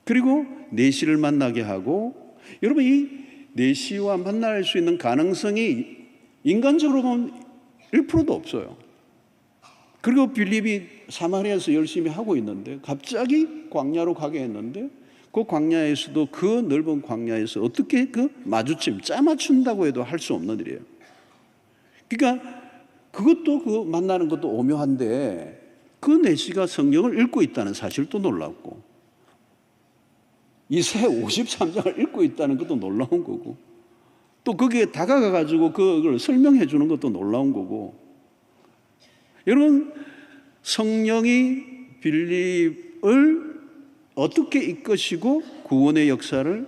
그리고 내시를 만나게 하고, 여러분 이 내시와 만날 수 있는 가능성이 인간적으로 보면 1%도 없어요. 그리고 빌립이 사마리아에서 열심히 하고 있는데 갑자기 광야로 가게 했는데 그 광야에서도 그 넓은 광야에서 어떻게 그 마주침, 짜맞춘다고 해도 할 수 없는 일이에요. 그러니까 그것도 그 만나는 것도 오묘한데 그 내시가 성경을 읽고 있다는 사실도 놀랍고 이 새 53장을 읽고 있다는 것도 놀라운 거고 또 거기에 다가가 가지고 그걸 설명해 주는 것도 놀라운 거고, 여러분 성령이 빌립을 어떻게 이끄시고 구원의 역사를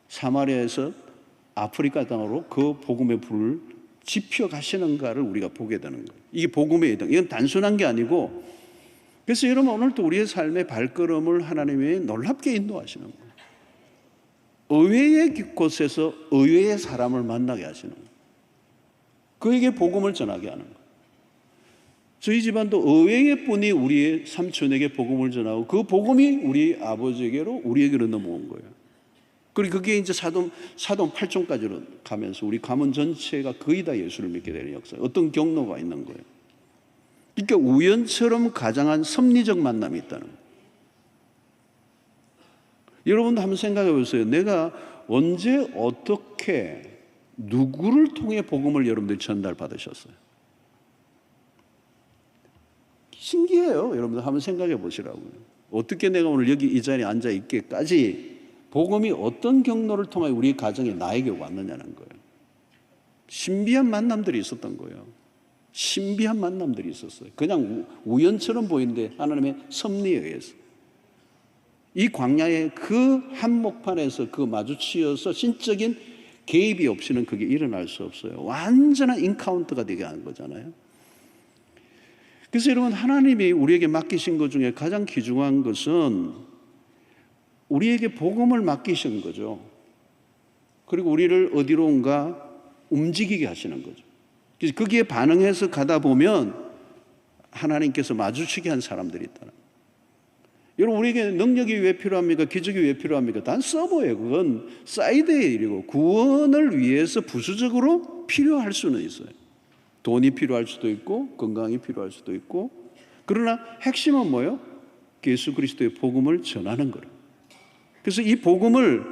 사마리아에서 아프리카 땅으로 그 복음의 불을 지펴 가시는가를 우리가 보게 되는 거예요. 이게 복음의 이동. 이건 단순한 게 아니고, 그래서 여러분 오늘도 우리의 삶의 발걸음을 하나님이 놀랍게 인도하시는 거예요. 의외의 곳에서 의외의 사람을 만나게 하시는 거예요. 그에게 복음을 전하게 하는 거예요. 저희 집안도 의외의 분이 우리의 삼촌에게 복음을 전하고 그 복음이 우리 아버지에게로 우리에게로 넘어온 거예요. 그리고 그게 이제 사돈 8종까지로 가면서 우리 가문 전체가 거의 다 예수를 믿게 되는 역사, 어떤 경로가 있는 거예요. 그러니까 우연처럼 가장한 섭리적 만남이 있다는 거예요. 여러분도 한번 생각해 보세요. 내가 언제 어떻게 누구를 통해 복음을 여러분들이 전달받으셨어요? 신기해요. 여러분들 한번 생각해 보시라고요. 어떻게 내가 오늘 여기 이 자리에 앉아 있기까지 복음이 어떤 경로를 통해 우리 가정에 나에게 왔느냐는 거예요. 신비한 만남들이 있었던 거예요. 신비한 만남들이 있었어요. 그냥 우연처럼 보이는데 하나님의 섭리에 의해서 이 광야의 그 한복판에서 그 마주치어서 신적인 개입이 없이는 그게 일어날 수 없어요. 완전한 인카운터가 되게 하는 거잖아요. 그래서 여러분 하나님이 우리에게 맡기신 것 중에 가장 귀중한 것은 우리에게 복음을 맡기신 거죠. 그리고 우리를 어디론가 움직이게 하시는 거죠. 그래서 거기에 반응해서 가다 보면 하나님께서 마주치게 한 사람들이 있다는 거예요. 여러분 우리에게 능력이 왜 필요합니까? 기적이 왜 필요합니까? 단 서버예요. 그건 사이드의 일이고 구원을 위해서 부수적으로 필요할 수는 있어요. 돈이 필요할 수도 있고 건강이 필요할 수도 있고, 그러나 핵심은 뭐예요? 예수 그리스도의 복음을 전하는 거예요. 그래서 이 복음을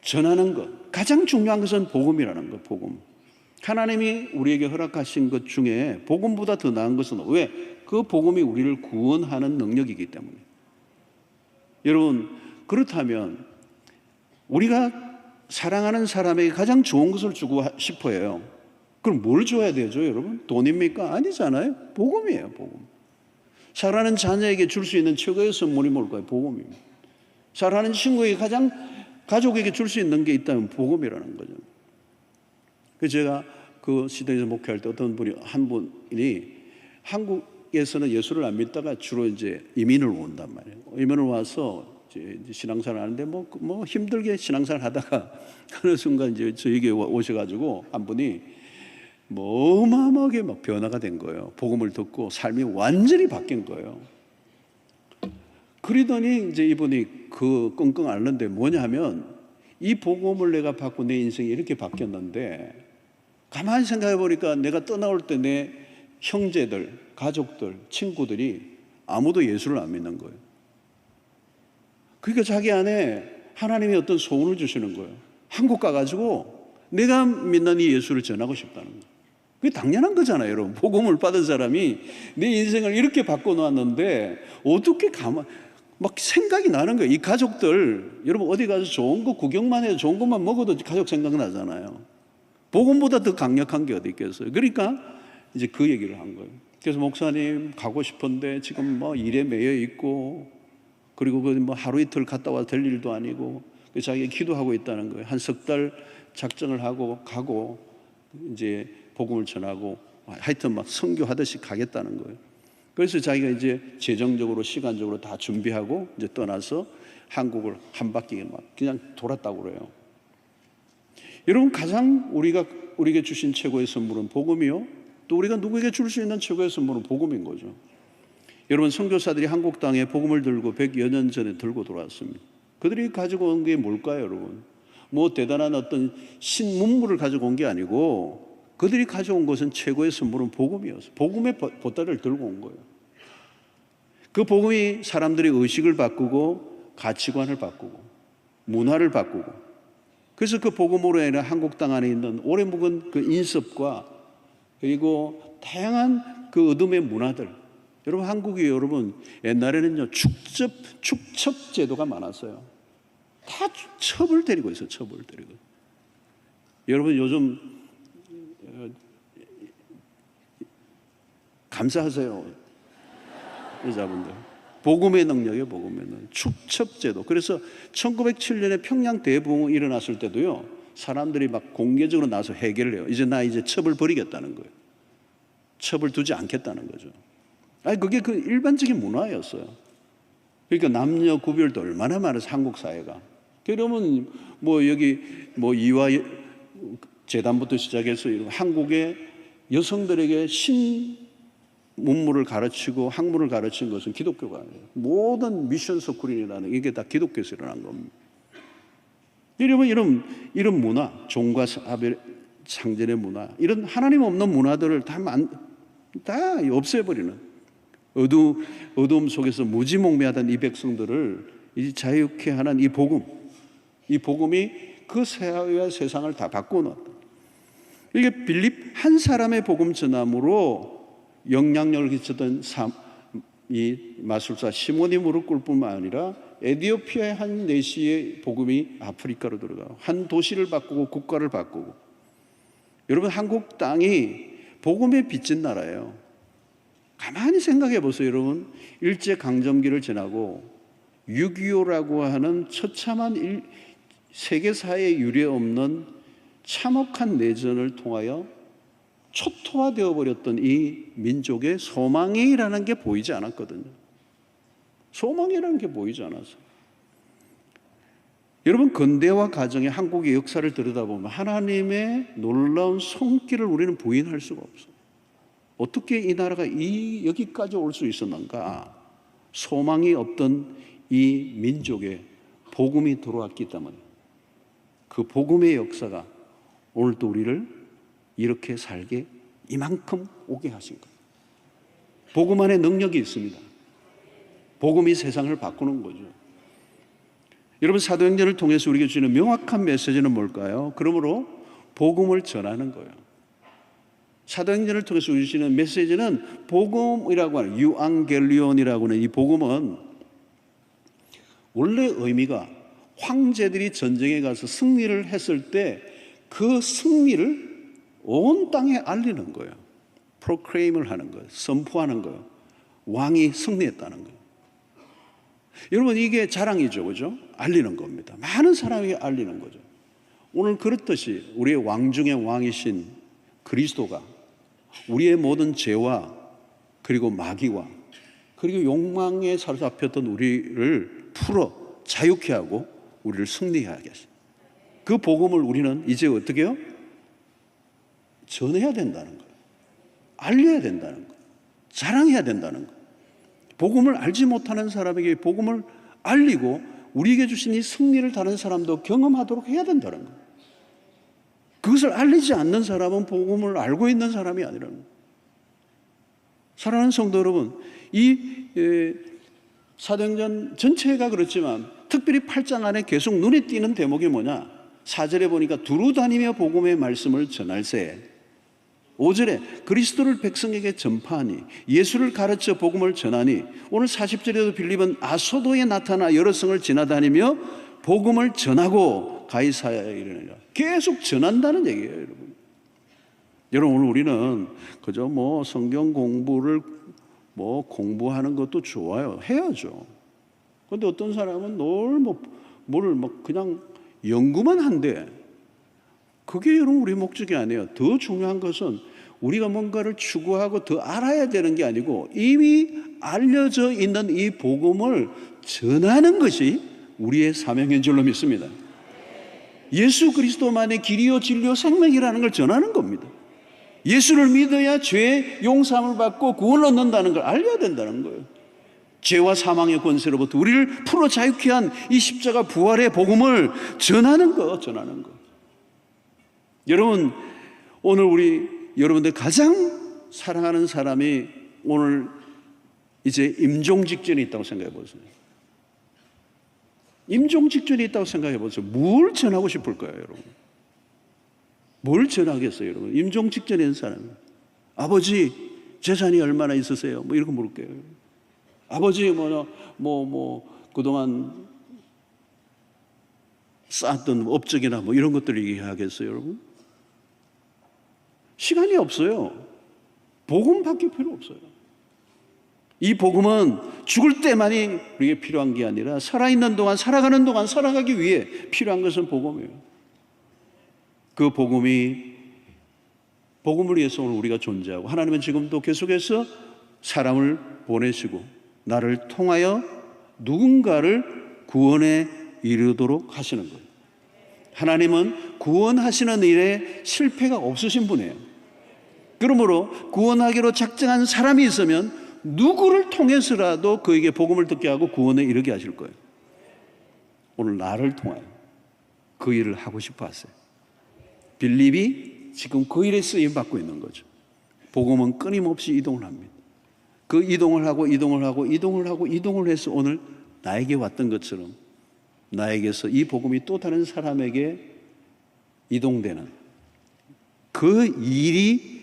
전하는 것, 가장 중요한 것은 복음이라는 것. 복음. 하나님이 우리에게 허락하신 것 중에 복음보다 더 나은 것은 왜? 그 복음이 우리를 구원하는 능력이기 때문에. 여러분 그렇다면 우리가 사랑하는 사람에게 가장 좋은 것을 주고 싶어 해요. 그럼 뭘 줘야 되죠, 여러분? 돈입니까? 아니잖아요. 복음이에요, 복음. 사랑하는 자녀에게 줄 수 있는 최고의 선물이 뭘까요? 복음입니다. 사랑하는 친구에게 가장 가족에게 줄 수 있는 게 있다면 복음이라는 거죠. 그래서 제가 그 시대에서 목회할 때 어떤 분이 한 분이 한국에서는 예수를 안 믿다가 주로 이제 이민을 온단 말이에요. 이민을 와서 이제 신앙생활 하는데 뭐 힘들게 신앙생활 하다가 어느 순간 이제 저에게 오셔가지고 한 분이 뭐 어마어마하게 막 변화가 된 거예요. 복음을 듣고 삶이 완전히 바뀐 거예요. 그러더니 이제 이분이 그 끙끙 앓는데 뭐냐 하면 이 복음을 내가 받고 내 인생이 이렇게 바뀌었는데 가만히 생각해 보니까 내가 떠나올 때 내 형제들, 가족들, 친구들이 아무도 예수를 안 믿는 거예요. 그러니까 자기 안에 하나님이 어떤 소원을 주시는 거예요. 한국 가가지고 내가 믿는 이 예수를 전하고 싶다는 거예요. 그게 당연한 거잖아요, 여러분. 복음을 받은 사람이 내 인생을 이렇게 바꿔놓았는데 어떻게 막 생각이 나는 거예요. 이 가족들, 여러분 어디 가서 좋은 거 구경만 해도 좋은 것만 먹어도 가족 생각나잖아요. 복음보다 더 강력한 게 어디 있겠어요. 그러니까 이제 그 얘기를 한 거예요. 그래서 목사님 가고 싶은데 지금 뭐 일에 매여 있고 그리고 그 뭐 하루 이틀 갔다 와서 될 일도 아니고 자기가 기도하고 있다는 거예요. 한 석 달 작정을 하고 가고 이제 복음을 전하고 하여튼 막 선교하듯이 가겠다는 거예요. 그래서 자기가 이제 재정적으로 시간적으로 다 준비하고 이제 떠나서 한국을 한 바퀴 막 그냥 돌았다고 그래요. 여러분 가장 우리에게 주신 최고의 선물은 복음이요. 또 우리가 누구에게 줄 수 있는 최고의 선물은 복음인 거죠. 여러분 선교사들이 한국 땅에 복음을 들고 100여 년 전에 들고 돌아왔습니다. 그들이 가지고 온 게 뭘까요, 여러분? 뭐 대단한 어떤 신문물을 가지고 온 게 아니고 그들이 가져온 것은 최고의 선물은 복음이었어요. 복음의 보따리를 들고 온 거예요. 그 복음이 사람들의 의식을 바꾸고 가치관을 바꾸고 문화를 바꾸고 그래서 그 복음으로 인해 한국 땅 안에 있는 오래 묵은 그 인습과 그리고 다양한 그 어둠의 문화들 여러분 한국이 여러분 옛날에는요 축첩 제도가 많았어요. 다 첩을 때리고 있어요. 첩을 때리고. 여러분 요즘 감사하세요. 여자분들. 복음의 능력이에요. 복음의 능력. 축첩제도. 그래서 1907년에 평양 대붕이 일어났을 때도요. 사람들이 막 공개적으로 나서 해결을 해요. 이제 첩을 버리겠다는 거예요. 첩을 두지 않겠다는 거죠. 아니 그게 그 일반적인 문화였어요. 그러니까 남녀 구별도 얼마나 많아서 한국 사회가. 그러면 뭐 여기 뭐 이화 재단부터 시작해서 한국의 여성들에게 신문물을 가르치고 학문을 가르친 것은 기독교가 아니에요. 모든 미션 스쿨이라는 이게 다 기독교에서 일어난 겁니다. 이런 문화, 종과 사별, 상전의 문화, 이런 하나님 없는 문화들을 다 없애버리는 어두움 속에서 무지몽매하던 이 백성들을 이제 자유케 하는 이 복음이 그 사회와 세상을 다 바꿔놓았다. 이게 빌립 한 사람의 복음 전함으로 영향력을 끼쳤던 이 마술사 시몬이 무릎 꿇을 뿐만 아니라 에티오피아의 한 내시의 복음이 아프리카로 들어가고 한 도시를 바꾸고 국가를 바꾸고 여러분 한국 땅이 복음에 빚진 나라예요. 가만히 생각해 보세요. 여러분 일제강점기를 지나고 6.25라고 하는 처참한 세계사에 유례없는 참혹한 내전을 통하여 초토화되어 버렸던 이 민족의 소망이라는 게 보이지 않았거든요. 소망이라는 게 보이지 않았어요. 여러분 근대화 과정의 한국의 역사를 들여다보면 하나님의 놀라운 손길을 우리는 부인할 수가 없어요. 어떻게 이 나라가 여기까지 올 수 있었는가? 소망이 없던 이 민족에 복음이 들어왔기 때문에 그 복음의 역사가 오늘 또 우리를 이렇게 살게 이만큼 오게 하신 거예요. 복음 안에 능력이 있습니다. 복음이 세상을 바꾸는 거죠. 여러분 사도행전을 통해서 우리에게 주는 명확한 메시지는 뭘까요? 그러므로 복음을 전하는 거예요. 사도행전을 통해서 주시는 메시지는 복음이라고 하는 유앙겔리온이라고 하는 이 복음은 원래 의미가 황제들이 전쟁에 가서 승리를 했을 때 그 승리를 온 땅에 알리는 거예요. 프로크레임을 하는 거예요. 선포하는 거예요. 왕이 승리했다는 거예요. 여러분, 이게 자랑이죠, 그죠? 알리는 겁니다. 많은 사람에게 알리는 거죠. 오늘 그렇듯이 우리의 왕 중의 왕이신 그리스도가 우리의 모든 죄와 그리고 마귀와 그리고 욕망에 사로잡혔던 우리를 풀어 자유케 하고 우리를 승리하게 하겠습니다. 그 복음을 우리는 이제 어떻게 해요? 전해야 된다는 거예요. 알려야 된다는 거예요. 자랑해야 된다는 거예요. 복음을 알지 못하는 사람에게 복음을 알리고 우리에게 주신 이 승리를 다른 사람도 경험하도록 해야 된다는 거예요. 그것을 알리지 않는 사람은 복음을 알고 있는 사람이 아니라는 거예요. 사랑하는 성도 여러분, 이 사도행전 전체가 그렇지만 특별히 8장 안에 계속 눈에 띄는 대목이 뭐냐? 4절에 보니까 두루 다니며 복음의 말씀을 전할세. 5절에 그리스도를 백성에게 전파하니 예수를 가르쳐 복음을 전하니, 오늘 40절에도 빌립은 아소도에 나타나 여러 성을 지나다니며 복음을 전하고 가이사야에 이르니라. 계속 전한다는 얘기예요, 여러분. 여러분, 오늘 우리는 그저 뭐 성경 공부를 뭐 공부하는 것도 좋아요. 해야죠. 그런데 어떤 사람은 뭘 그냥 연구만 한대. 그게 여러분 우리 목적이 아니에요. 더 중요한 것은 우리가 뭔가를 추구하고 더 알아야 되는 게 아니고 이미 알려져 있는 이 복음을 전하는 것이 우리의 사명인 줄로 믿습니다. 예수 그리스도만의 길이요 진리요 생명이라는 걸 전하는 겁니다. 예수를 믿어야 죄 용서함을 받고 구원을 얻는다는 걸 알려야 된다는 거예요. 죄와 사망의 권세로부터 우리를 풀어 자유케 한 이 십자가 부활의 복음을 전하는 거. 여러분, 오늘 여러분들 가장 사랑하는 사람이 오늘 이제 임종 직전에 있다고 생각해 보세요. 임종 직전에 있다고 생각해 보세요. 뭘 전하고 싶을까요, 여러분? 뭘 전하겠어요, 여러분? 임종 직전에 있는 사람. 아버지, 재산이 얼마나 있으세요? 뭐 이런 거 물을게요. 아버지, 그동안 쌓았던 업적이나 뭐 이런 것들을 얘기하겠어요, 여러분? 시간이 없어요. 복음밖에 필요 없어요. 이 복음은 죽을 때만이 우리에게 필요한 게 아니라 살아있는 동안, 살아가는 동안 살아가기 위해 필요한 것은 복음이에요. 그 복음을 위해서 오늘 우리가 존재하고, 하나님은 지금도 계속해서 사람을 보내시고 나를 통하여 누군가를 구원에 이르도록 하시는 거예요. 하나님은 구원하시는 일에 실패가 없으신 분이에요. 그러므로 구원하기로 작정한 사람이 있으면 누구를 통해서라도 그에게 복음을 듣게 하고 구원에 이르게 하실 거예요. 오늘 나를 통하여 그 일을 하고 싶어 하세요. 빌립이 지금 그 일에 쓰임 받고 있는 거죠. 복음은 끊임없이 이동을 합니다. 그 이동을 하고 해서 오늘 나에게 왔던 것처럼 나에게서 이 복음이 또 다른 사람에게 이동되는 그 일이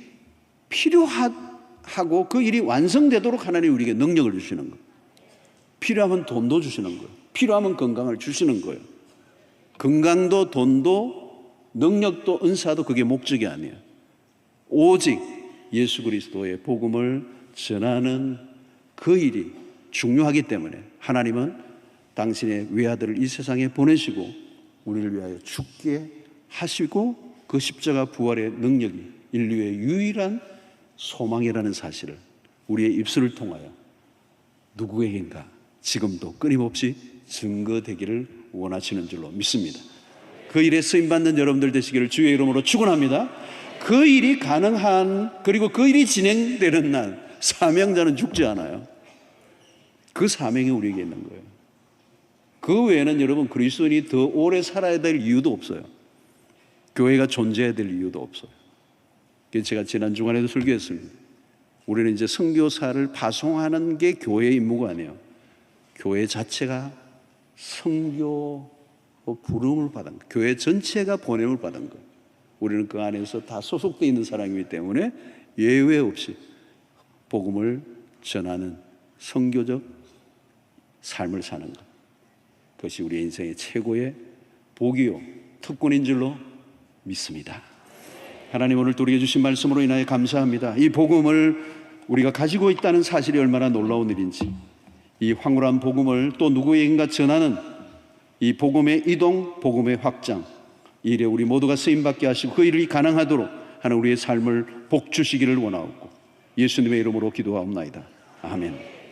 필요하고 그 일이 완성되도록 하나님이 우리에게 능력을 주시는 거예요. 필요하면 돈도 주시는 거예요. 필요하면 건강을 주시는 거예요. 건강도 돈도 능력도 은사도 그게 목적이 아니에요. 오직 예수 그리스도의 복음을 전하는 그 일이 중요하기 때문에 하나님은 당신의 외아들을 이 세상에 보내시고 우리를 위하여 죽게 하시고 그 십자가 부활의 능력이 인류의 유일한 소망이라는 사실을 우리의 입술을 통하여 누구에겐가 지금도 끊임없이 증거되기를 원하시는 줄로 믿습니다. 그 일에 쓰임받는 여러분들 되시기를 주의 이름으로 축원합니다. 그 일이 가능한, 그리고 그 일이 진행되는 날 사명자는 죽지 않아요. 그 사명이 우리에게 있는 거예요. 그 외에는 여러분 그리스도인이 더 오래 살아야 될 이유도 없어요. 교회가 존재해야 될 이유도 없어요. 제가 지난 주간에도 설교했습니다. 우리는 이제 선교사를 파송하는 게 교회의 임무가 아니에요. 교회 자체가 선교 부름을 받은 거예요. 교회 전체가 보냄을 받은 거예요. 우리는 그 안에서 다 소속되어 있는 사람이기 때문에 예외 없이 복음을 전하는 선교적 삶을 사는 것, 그것이 우리 인생의 최고의 복이요 특권인 줄로 믿습니다. 하나님, 오늘 우리에게 주신 말씀으로 인하여 감사합니다. 이 복음을 우리가 가지고 있다는 사실이 얼마나 놀라운 일인지, 이 황홀한 복음을 또 누구에게인가 전하는 이 복음의 이동, 복음의 확장, 이 일에 우리 모두가 쓰임받게 하시고 그 일이 가능하도록 하는 우리의 삶을 복 주시기를 원하옵고 예수님의 이름으로 기도하옵나이다. 아멘.